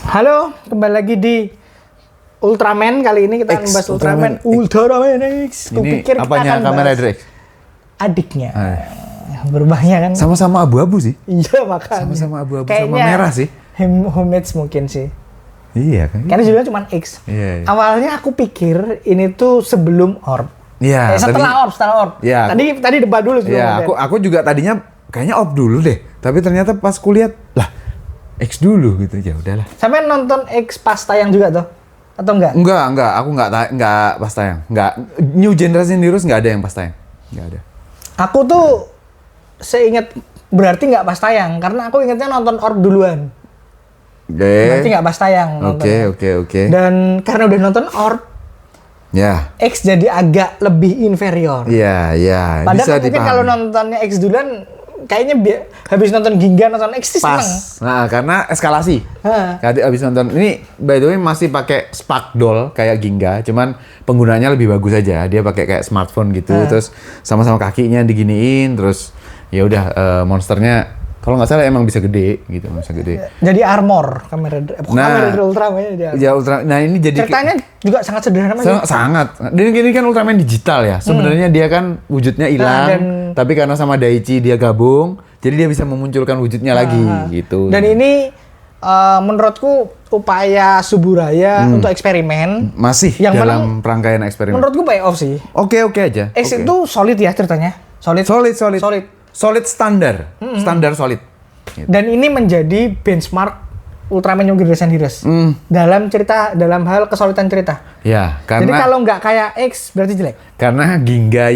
Halo, kembali lagi di Ultraman. Kali ini kita akan membahas Ultraman X. Kupikir kita akan bahas adiknya. Berubahnya kan sama-sama abu-abu sih. Iya, makanya Sama-sama abu-abu sama merah sih. Homage mungkin sih. Iya kan. Karena judulnya cuma X. Iya. Awalnya aku pikir ini tuh sebelum Orb. Iya. Setelah Orb. Iya. Tadi debat dulu sebelum. Iya, aku juga tadinya kayaknya Orb dulu deh. Tapi ternyata pas kulihat lah X dulu gitu, ya udahlah. Sampai nonton X pas tayang juga tuh? Atau enggak? Enggak, aku enggak pas tayang. Enggak, New Generation Heroes enggak ada yang pas tayang. Enggak ada. Aku tuh seingat berarti enggak pas tayang karena aku ingatnya nonton Orb duluan. Berarti nggak pas tayang. Oke. Dan karena udah nonton Orb, ya. X jadi agak lebih inferior. Iya. Padahal mungkin kalau nontonnya X duluan, kayaknya habis nonton Ginga nonton X sih seneng. Nah, karena eskalasi. Habis nonton ini, by the way masih pakai Spark Doll kayak Ginga, cuman penggunaannya lebih bagus aja. Dia pakai kayak smartphone gitu, terus sama-sama kakinya diginiin, terus ya udah monsternya. Kalau nggak salah emang bisa gede gitu, bisa gede. Jadi armor kamera Ultraman ya. Ya Ultra. Nah ini jadi ceritanya juga sangat sederhana. Sangat. Dan ini kan Ultraman digital ya. Sebenarnya dia kan wujudnya hilang, tapi karena sama Daichi dia gabung, jadi dia bisa memunculkan wujudnya lagi gitu. Dan ini menurutku upaya Suburaya untuk eksperimen. Masih yang dalam rangkaian eksperimen. Menurutku pay off sih. Oke aja. X itu solid ya ceritanya. Solid standar, standar solid. Gitu. Dan ini menjadi benchmark Ultraman New Generation Heroes dalam hal kesolidan cerita. Ya, karena jadi kalau nggak kayak X berarti jelek. Karena Ginga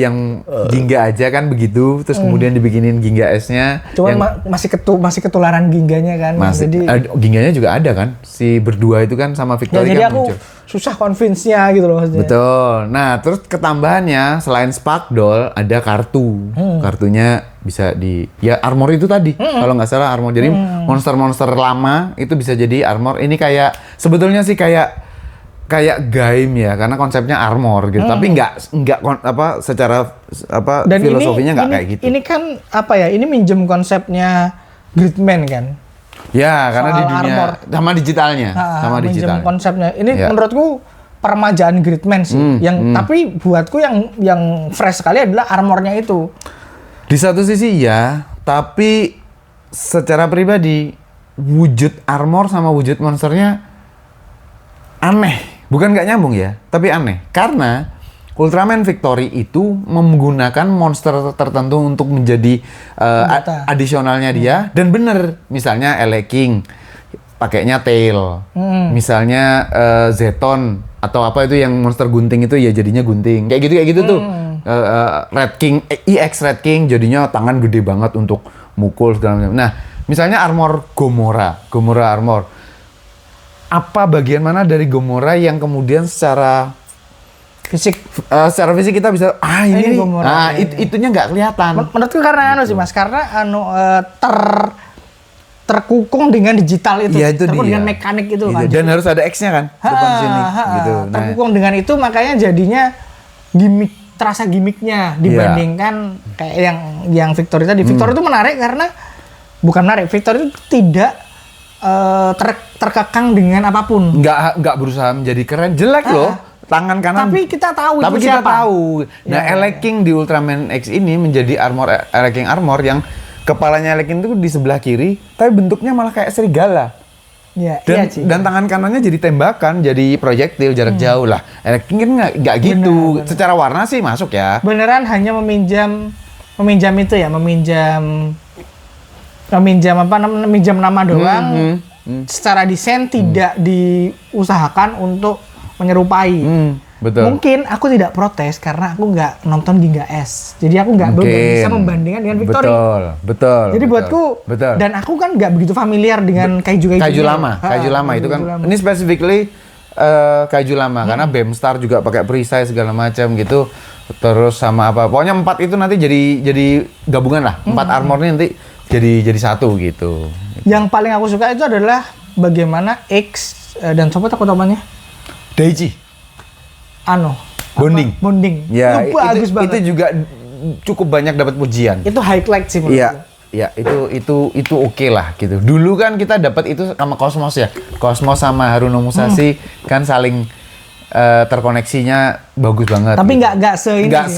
Ginga aja kan begitu, terus kemudian dibikinin Ginga S-nya. Cuman masih ketularan Ginganya kan. Jadi Ginganya juga ada kan, si berdua itu kan sama Victory ya, kan muncul. Jadi aku susah convince-nya gitu loh maksudnya. Betul. Nah, terus ketambahannya selain Spark Doll ada kartu. Kartunya bisa ya armor itu tadi. Kalau nggak salah armor. Jadi monster-monster lama itu bisa jadi armor. Ini kayak sebetulnya sih kayak game ya, karena konsepnya armor gitu. Tapi nggak secara dan filosofinya nggak kayak gitu. Ini kan ini minjem konsepnya Gridman kan. Ya, karena di dunia armor. Sama digitalnya. Konsepnya. Ini menurutku permajaan Gridman sih. Tapi buatku yang fresh sekali adalah armornya itu. Di satu sisi ya, tapi secara pribadi wujud armor sama wujud monsternya aneh. Bukan nggak nyambung ya, tapi aneh. Karena Ultraman Victory itu menggunakan monster tertentu untuk menjadi adisionalnya dia. Dan bener, misalnya LA King pakainya tail. Misalnya Zeton atau apa itu yang monster gunting itu ya jadinya gunting. Kayak gitu tuh. Red King, EX Red King jadinya tangan gede banget untuk mukul segala macam. Nah, misalnya armor Gomora armor. Apa bagian mana dari Gomora yang kemudian secara fisik kita bisa ini Gomora. Itunya nggak kelihatan. Menurutku karena sih Mas, karena terkukung dengan digital itu. Ya, itu terkukung dia. dengan mekanik itu kan. Dan harus ada X-nya kan depan sini gitu. Terkukung dengan itu makanya jadinya terasa gimmicknya dibandingkan kayak yang Victory tadi. Victory itu menarik karena Victory itu tidak terkekang dengan apapun. Nggak berusaha menjadi keren, jelek loh. Tangan kanan. Tapi kita tahu itu siapa. Nah, LA King di Ultraman X ini menjadi LA King armor yang kepalanya LA King itu di sebelah kiri, tapi bentuknya malah kayak serigala. Dan tangan kanannya jadi tembakan, jadi proyektil jarak jauh lah. LA King kan nggak gitu. Bener. Secara warna sih masuk ya. Beneran hanya meminjam itu ya, meminjam nama doang. Secara desain tidak diusahakan untuk menyerupai. Betul. Mungkin aku tidak protes karena aku nggak nonton Ginga S. Jadi aku nggak bisa membandingkan dengan Victory. Betul. Jadi buatku, dan aku kan nggak begitu familiar dengan kaiju lama. Kaiju lama itu kan. Ini specifically kaiju lama karena Beamstar juga pakai perisai segala macam gitu. Terus sama apa? Pokoknya 4 itu nanti jadi gabungan lah. 4 armornya nanti jadi satu gitu. Yang paling aku suka itu adalah bagaimana X dan sobat aku namanya Daichi. Bonding. Ya, itu juga cukup banyak dapat pujian. Itu highlight sih menurutku. Iya. ya itu oke lah gitu. Dulu kan kita dapat itu sama Cosmos ya. Cosmos sama Haruno Musashi kan saling terkoneksinya bagus banget. Tapi gitu. nggak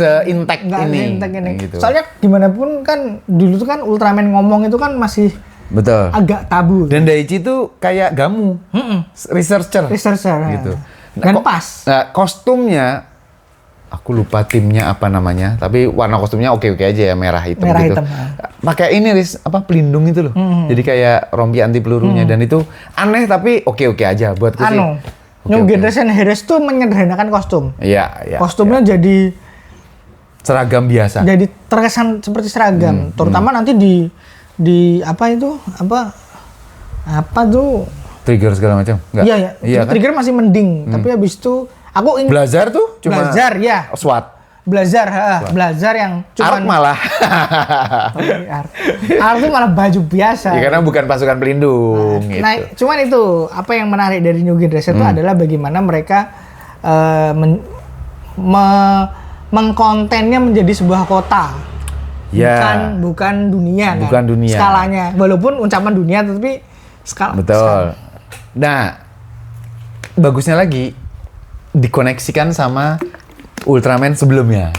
se-intact ini. Gitu. Soalnya gimana pun kan dulu tuh kan Ultraman ngomong itu kan masih betul. Agak tabu. Dan Daichi tuh kayak Gamu, researcher gitu. Dan pas. Nah, kostumnya aku lupa timnya apa namanya, tapi warna kostumnya oke aja ya, merah hitam gitu. Pakai ini pelindung itu loh. Jadi kayak rompi anti pelurunya dan itu aneh tapi oke aja buatku sih. New Generation Heroes tuh menyederhanakan kostum. Iya. Kostumnya jadi seragam biasa. Jadi terkesan seperti seragam, terutama nanti di apa itu? Apa tuh? Trigger segala macam. Iya kan? Trigger masih mending, tapi habis itu aku Blazar tuh cuma Blazar ya. SWAT. Blazar yang Ark cuma malah. Ark tuh malah baju biasa. Ya, karena bukan pasukan pelindung gitu. Nah, cuman itu apa yang menarik dari New Generation itu adalah bagaimana mereka mengkontennya menjadi sebuah kota. Ya. Bukan dunia kan. Bukan dunia. Skalanya. Walaupun ucapan dunia tapi skala. Betul. Nah, bagusnya lagi dikoneksikan sama Ultraman sebelumnya.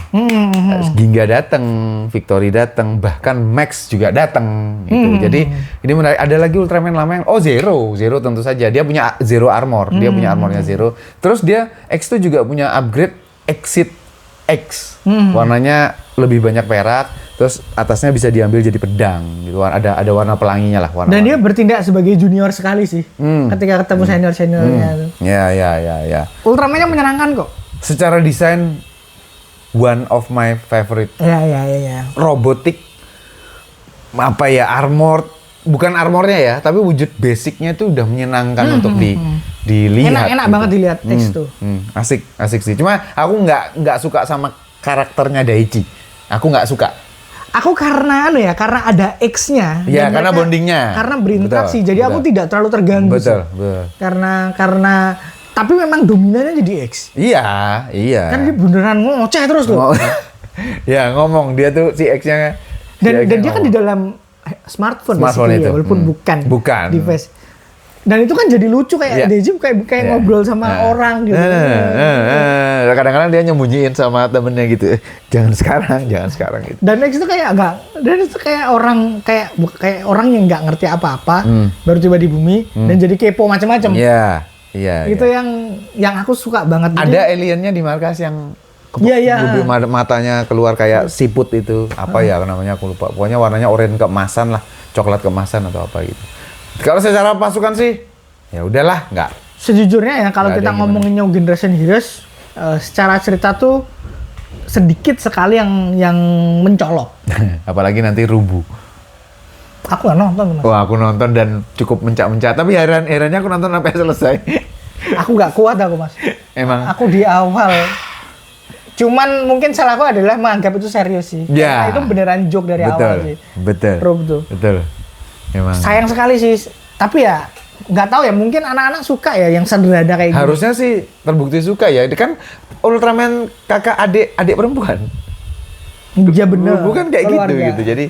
Ginga datang, Victory datang, bahkan Max juga datang gitu. Jadi ini menarik. Ada lagi Ultraman lama yang Zero tentu saja. Dia punya Zero armor, dia punya armornya Zero. Terus dia X2 juga punya upgrade Exit X. Warnanya lebih banyak perak, terus atasnya bisa diambil jadi pedang gitu. Ada warna pelanginya lah, Dan dia bertindak sebagai junior sekali sih. Ketika ketemu senior-seniornya itu. Ya. Ultraman-nya menyenangkan kok. Secara desain one of my favorite. Ya. Robotik armor, bukan armornya ya, tapi wujud basicnya itu udah menyenangkan untuk dilihat. Enak gitu. Banget dilihat X tuh. Asik sih. Cuma aku nggak suka sama karakternya Daichi. Aku nggak suka. Aku karena ada X-nya. Iya, karena bondingnya. Karena berinteraksi, jadi aku tidak terlalu terganggu. Betul. Karena tapi memang dominannya jadi X. Iya. Kan dia beneran ngoceh terus loh. Ya ngomong, dia tuh si X-nya. Dan dia kan di dalam smartphone itu. Ya, walaupun bukan device. Dan itu kan jadi lucu kayak Daichi kayak ngobrol sama orang gitu. Kadang-kadang dia nyembunyiin sama temennya gitu. Jangan sekarang gitu. Dan itu kayak orang kayak orang yang nggak ngerti apa-apa, baru tiba di bumi dan jadi kepo macam-macam. Iya. Itu yang aku suka banget. Ada aliennya di markas yang matanya keluar kayak siput itu. Apa ya namanya aku lupa. Pokoknya warnanya oranye keemasan lah, coklat keemasan atau apa gitu. Kalau secara pasukan sih ya udahlah, nggak. Sejujurnya ya kalau kita ngomongin New Generation Heroes, secara cerita tuh sedikit sekali yang mencolok. Apalagi nanti Rubu. Aku nggak nonton, Mas. Wah, aku nonton dan cukup mencak-mencak. Tapi herannya aku nonton sampai selesai. Aku nggak kuat Mas. Emang? Aku di awal. Cuman mungkin salahku adalah menganggap itu serius sih. Ya. Karena itu beneran joke dari awal sih. Betul. Emang. Sayang sekali sih. Tapi ya nggak tahu ya, mungkin anak-anak suka ya yang sederhana kayak gitu. Harusnya sih terbukti suka ya. Dia kan Ultraman kakak adik perempuan. Iya bener. Bukan kayak gitu. Jadi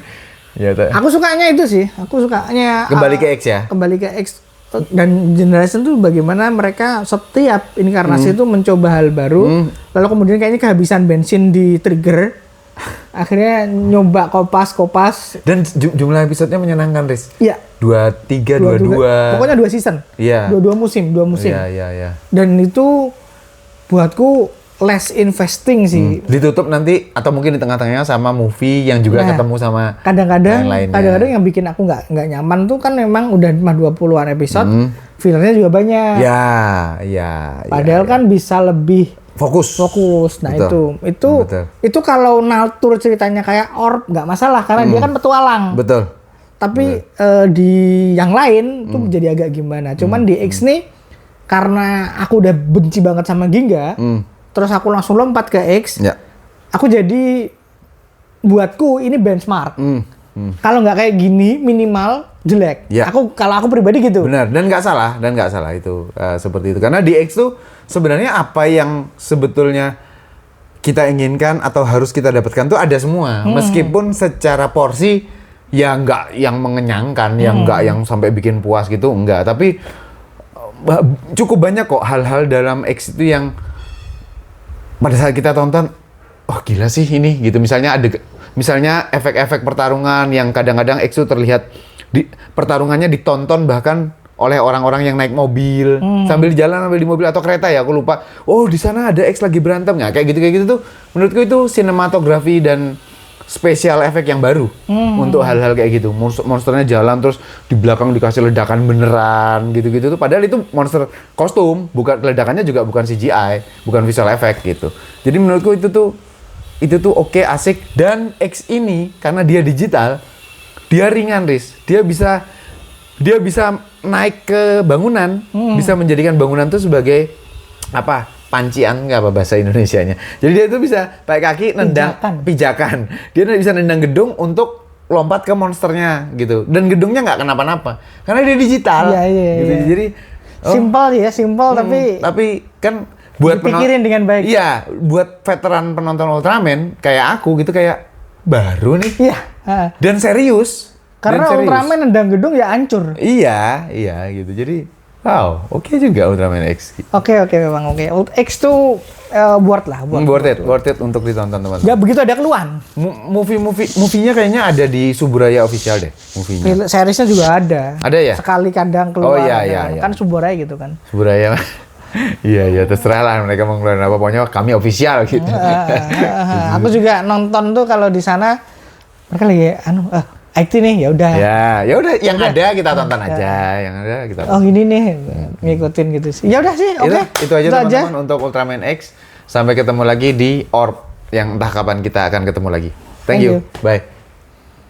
ya, aku sukanya itu sih. Aku sukanya kembali ke X ya. Kembali ke X dan Generation tuh bagaimana mereka setiap inkarnasi itu mencoba hal baru. Lalu kemudian kayaknya kehabisan bensin di trigger. Akhirnya nyoba kopas. Dan jumlah episodenya menyenangkan, Riz. Iya. 23, 22. Pokoknya 2 season. Iya. 2 musim. Iya. Dan itu buatku less investing sih. Ditutup nanti atau mungkin di tengah-tengahnya sama movie yang juga ketemu sama kadang-kadang yang bikin aku nggak nyaman tuh kan memang udah 20-an episode, fillernya juga banyak. Iya. Padahal kan bisa lebih fokus. Nah, betul. Itu kalau natur ceritanya kayak Orb nggak masalah karena dia kan petualang. Betul. Tapi di yang lain tuh jadi agak gimana. Cuman di X nih karena aku udah benci banget sama Ginga. Terus aku langsung lompat ke X. Ya. Aku jadi buatku ini benchmark. Kalau nggak kayak gini minimal jelek. Ya. Kalau aku pribadi gitu. Benar, dan nggak salah itu seperti itu. Karena di X tuh sebenarnya apa yang sebetulnya kita inginkan atau harus kita dapatkan tuh ada semua. Meskipun secara porsi ya nggak yang mengenyangkan, yang nggak yang sampai bikin puas gitu, enggak. Tapi cukup banyak kok hal-hal dalam X itu yang pada saat kita tonton, oh gila sih ini gitu. Misalnya efek-efek pertarungan yang kadang-kadang X itu terlihat pertarungannya ditonton bahkan oleh orang-orang yang naik mobil sambil jalan di mobil atau kereta ya, aku lupa. Oh di sana ada X lagi berantem nggak? Kayak gitu tuh menurutku itu sinematografi dan special effect yang baru untuk hal-hal kayak gitu. Monsternya jalan terus di belakang dikasih ledakan beneran gitu-gitu tuh. Padahal itu monster kostum, bukan ledakannya juga bukan CGI, bukan visual effect gitu. Jadi menurutku itu tuh oke, asik. Dan X ini karena dia digital, dia ringan, Riz. Dia bisa naik ke bangunan, bisa menjadikan bangunan itu sebagai apa? Pancian, nggak apa bahasa Indonesianya. Jadi dia itu bisa pakai kaki nendang pijakan. Dia bisa nendang gedung untuk lompat ke monsternya gitu. Dan gedungnya nggak kenapa-napa karena dia digital. Gitu. Iya. Jadi simpel tapi kan buat dipikirin dengan baik. Iya, buat veteran penonton Ultraman kayak aku gitu, kayak baru nih. Iya. Dan serius. Karena Ultraman nendang gedung ya hancur. Iya gitu. Jadi wow, oke juga Ultraman X. Oke, memang oke. X tuh worth it untuk ditonton teman-teman. Gak begitu ada keluhan. Movie-nya kayaknya ada di Suburaya Official deh, movie-nya. Seriesnya juga ada. Ada ya? Sekali kadang keluar. Oh iya. Kan Suburaya gitu kan. Suburaya. Iya, terserah lah mereka mau ngeluarin apa, pokoknya kami official gitu. Aku juga nonton tuh kalau di sana mereka lagi IT nih, ya udah. Ya udah yang ada kita tonton aja, yang ada kita tonton. Oh ini nih ngikutin gitu sih. Ya udah sih, oke. Itu aja teman-teman untuk Ultraman X. Sampai ketemu lagi di Orb yang entah kapan kita akan ketemu lagi. Thank you. Bye.